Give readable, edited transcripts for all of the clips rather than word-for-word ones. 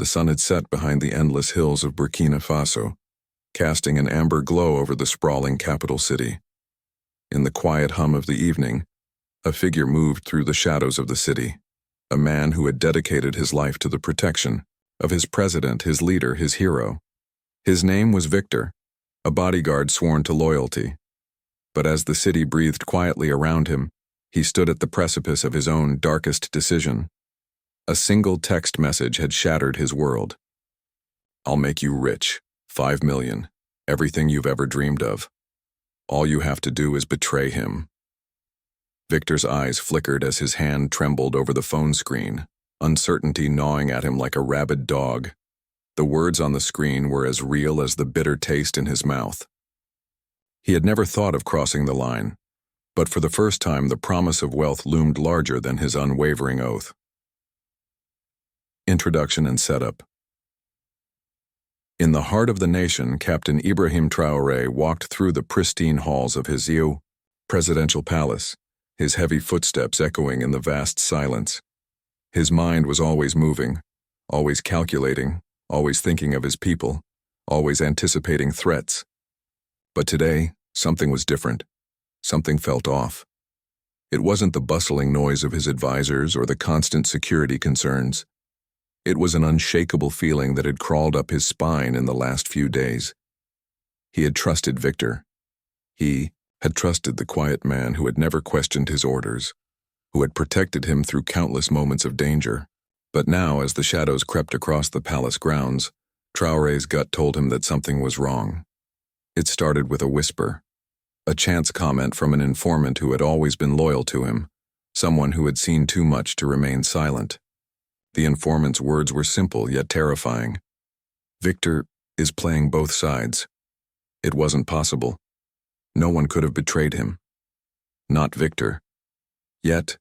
The sun had set behind the endless hills of Burkina Faso, casting an amber glow over the sprawling capital city. In the quiet hum of the evening, a figure moved through the shadows of the city, a man who had dedicated his life to the protection of his president, his leader, his hero. His name was Victor, a bodyguard sworn to loyalty. But as the city breathed quietly around him, he stood at the precipice of his own darkest decision. A single text message had shattered his world. "I'll make you rich, 5 million, everything you've ever dreamed of. All you have to do is betray him." Victor's eyes flickered as his hand trembled over the phone screen, uncertainty gnawing at him like a rabid dog. The words on the screen were as real as the bitter taste in his mouth. He had never thought of crossing the line, but for the first time the promise of wealth loomed larger than his unwavering oath. Introduction and Setup. In the heart of the nation, Captain Ibrahim Traoré walked through the pristine halls of his presidential palace, his heavy footsteps echoing in the vast silence. His mind was always moving, always calculating, always thinking of his people, always anticipating threats. But today, something was different. Something felt off. It wasn't the bustling noise of his advisors or the constant security concerns. It was an unshakable feeling that had crawled up his spine in the last few days. He had trusted Victor. He had trusted the quiet man who had never questioned his orders, who had protected him through countless moments of danger. But now, as the shadows crept across the palace grounds, Traoré's gut told him that something was wrong. It started with a whisper, a chance comment from an informant who had always been loyal to him, someone who had seen too much to remain silent. The informant's words were simple yet terrifying. "Victor is playing both sides." It wasn't possible. No one could have betrayed him. Not Victor. Yet,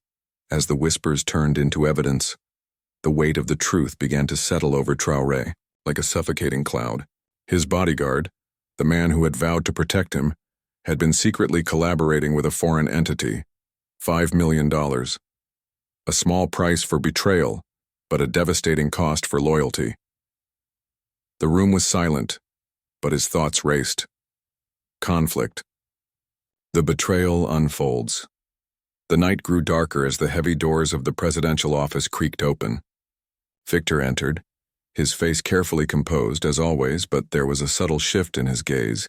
as the whispers turned into evidence, the weight of the truth began to settle over Traoré like a suffocating cloud. His bodyguard, the man who had vowed to protect him, had been secretly collaborating with a foreign entity. $5 million. A small price for betrayal, but a devastating cost for loyalty. The room was silent, but his thoughts raced. Conflict. The betrayal unfolds. The night grew darker as the heavy doors of the presidential office creaked open. Victor entered, his face carefully composed as always, but there was a subtle shift in his gaze,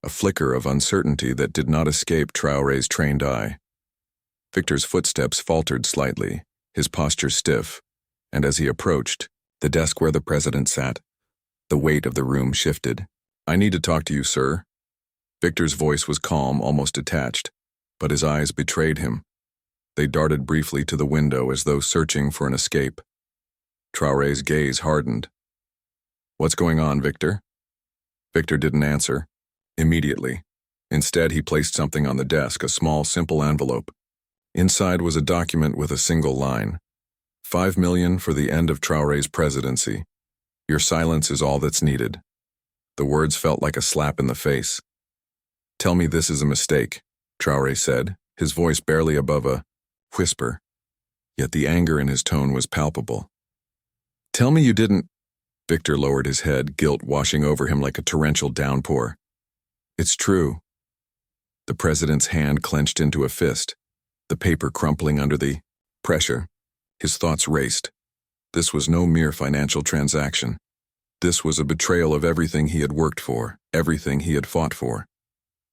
a flicker of uncertainty that did not escape Traoré's trained eye. Victor's footsteps faltered slightly, his posture stiff, and as he approached the desk where the president sat, the weight of the room shifted. "I need to talk to you, sir." Victor's voice was calm, almost detached, but his eyes betrayed him. They darted briefly to the window as though searching for an escape. Traoré's gaze hardened. "What's going on, Victor?" Victor didn't answer immediately. Instead, he placed something on the desk, a small, simple envelope. Inside was a document with a single line. $5 million for the end of Traoré's presidency. Your silence is all that's needed." The words felt like a slap in the face. "Tell me this is a mistake," Traoré said, his voice barely above a whisper. Yet the anger in his tone was palpable. "Tell me you didn't—" Victor lowered his head, guilt washing over him like a torrential downpour. "It's true." The president's hand clenched into a fist, the paper crumpling under the pressure. His thoughts raced. This was no mere financial transaction. This was a betrayal of everything he had worked for, everything he had fought for.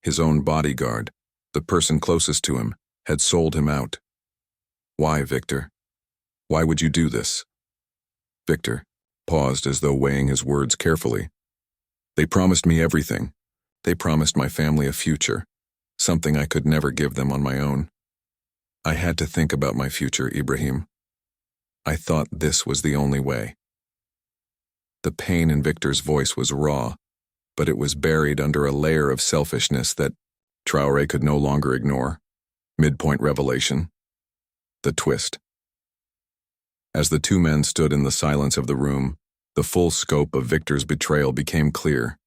His own bodyguard, the person closest to him, had sold him out. "Why, Victor? Why would you do this?" Victor paused as though weighing his words carefully. "They promised me everything. They promised my family a future, something I could never give them on my own. I had to think about my future, Ibrahim. I thought this was the only way." The pain in Victor's voice was raw, but it was buried under a layer of selfishness that Traoré could no longer ignore. Midpoint revelation. The twist. As the two men stood in the silence of the room, the full scope of Victor's betrayal became clear.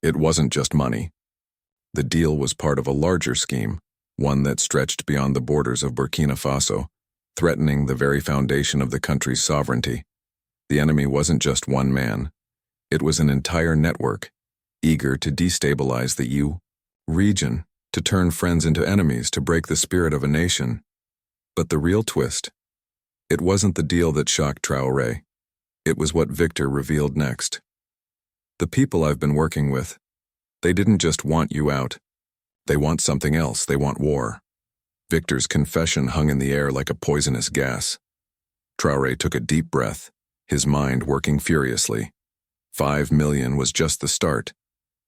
It wasn't just money. The deal was part of a larger scheme, one that stretched beyond the borders of Burkina Faso, threatening the very foundation of the country's sovereignty. The enemy wasn't just one man. It was an entire network, eager to destabilize the region, to turn friends into enemies, to break the spirit of a nation. But the real twist, it wasn't the deal that shocked Traoré. It was what Victor revealed next. The people I've been working with, they didn't just want you out. They want something else. They want war. Victor's confession hung in the air like a poisonous gas. Traoré took a deep breath, his mind working furiously. 5 million was just the start.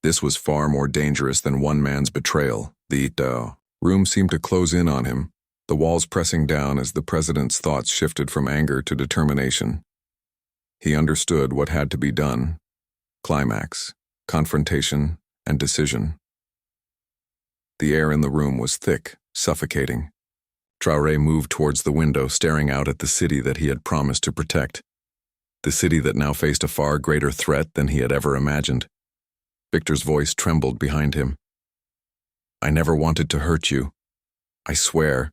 This was far more dangerous than one man's betrayal. The room seemed to close in on him, the walls pressing down as the president's thoughts shifted from anger to determination. He understood what had to be done: climax, confrontation, and decision. The air in the room was thick, suffocating. Traoré moved towards the window, staring out at the city that he had promised to protect. The city that now faced a far greater threat than he had ever imagined. Victor's voice trembled behind him. "I never wanted to hurt you. I swear."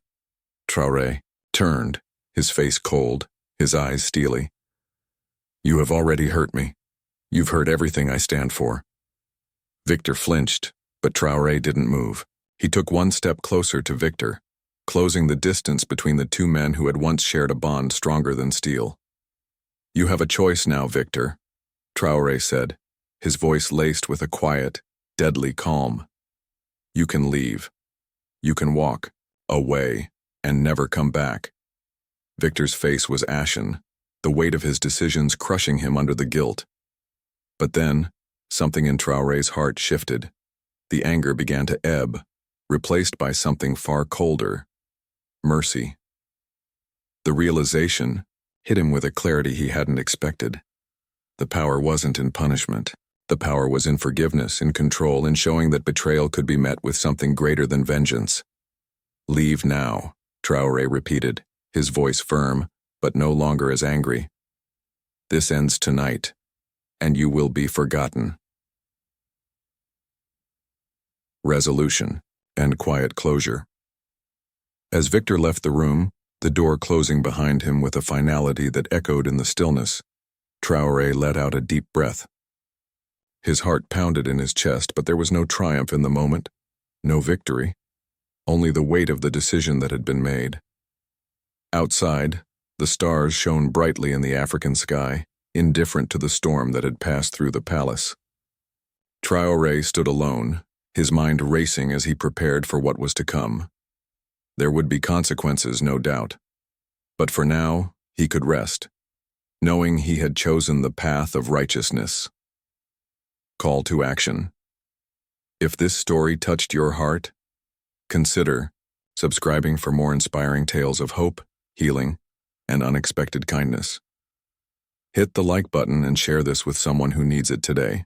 Traoré turned, his face cold, his eyes steely. "You have already hurt me. You've hurt everything I stand for." Victor flinched, but Traoré didn't move. He took one step closer to Victor, closing the distance between the two men who had once shared a bond stronger than steel. "You have a choice now, Victor," Traoré said, his voice laced with a quiet, deadly calm. "You can leave. You can walk away and never come back." Victor's face was ashen, the weight of his decisions crushing him under the guilt. But then, something in Traoré's heart shifted. The anger began to ebb, replaced by something far colder: mercy. The realization hit him with a clarity he hadn't expected. The power wasn't in punishment. The power was in forgiveness, in control, in showing that betrayal could be met with something greater than vengeance. "Leave now," Traoré repeated, his voice firm, but no longer as angry. "This ends tonight, and you will be forgotten." Resolution and quiet closure. As Victor left the room, the door closing behind him with a finality that echoed in the stillness, Traoré let out a deep breath. His heart pounded in his chest, but there was no triumph in the moment, no victory, only the weight of the decision that had been made. Outside, the stars shone brightly in the African sky, indifferent to the storm that had passed through the palace. Traoré stood alone, his mind racing as he prepared for what was to come. There would be consequences, no doubt. But for now, he could rest, knowing he had chosen the path of righteousness. Call to action. If this story touched your heart, consider subscribing for more inspiring tales of hope, healing, and unexpected kindness. Hit the like button and share this with someone who needs it today.